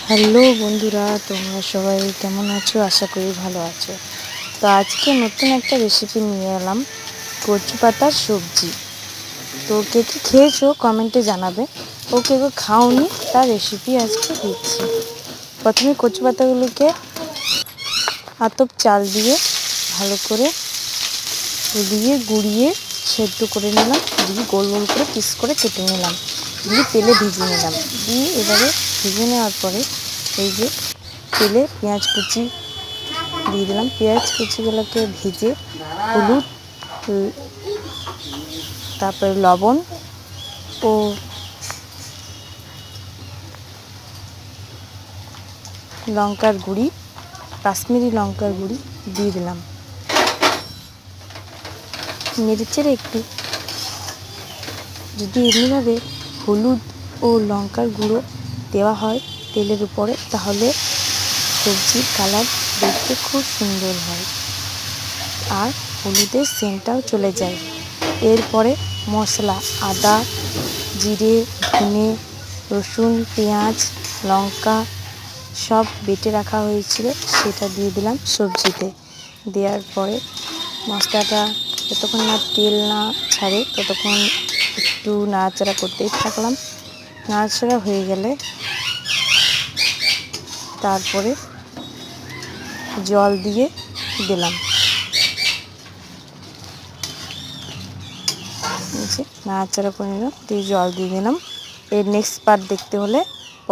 Hello বন্ধুরা, তোমরা সবাই কেমন আছো? আশা করি ভালো আছো। তো আজকে নতুন একটা রেসিপি নিয়ে এলাম, কচু পাতার সবজি। তো কে কে খেয়েছো কমেন্টে জানাবে, ও কে কে খাওনি তার রেসিপি আজকে দিচ্ছি। প্রথমে কচু পাতাগুলোকে আতপ চাল দিয়ে ভালো করে গুঁড়িয়ে সেদ্ধ করে নিলাম, দিয়ে গোল গোল করে পিস করে কেটে নিলাম, দিয়ে তেলে ভিজিয়ে নিলাম। দিয়ে এবারে ভিজে নেওয়ার পরে এই যে তেলে পেঁয়াজ কুচি দিয়ে দিলাম। পেঁয়াজ কুচিগুলোকে ভেজে হলুদ, তারপরে লবণ ও লঙ্কার গুঁড়ি, কাশ্মীরি লঙ্কার গুঁড়ি দিয়ে দিলাম। নেড়েচেড়ে একটু যদি এমনিভাবে হলুদ ও লঙ্কার গুঁড়ো দেওয়া হয় তেলের উপরে, তাহলে সবজির কালার দেখতে খুব সুন্দর হয় আর হলুদের সেন্টটাও চলে যায়। এরপরে মশলা আদা, জিরে, ধনে, রসুন, পেঁয়াজ, লঙ্কা সব বেটে রাখা হয়েছিল, সেটা দিয়ে দিলাম সবজিতে। দেওয়ার পরে মশলাটা যতক্ষণ না তেল না ছাড়ে ততক্ষণ একটু নাড়াচাড়া করতেই থাকলাম। নাড়াচাড়া হয়ে গেলে তারপরে জল দিয়ে দিলাম। নাড়াচাড়া করে নিলাম, দিয়ে জল দিয়ে দিলাম। এর নেক্সট পার্ট দেখতে হলে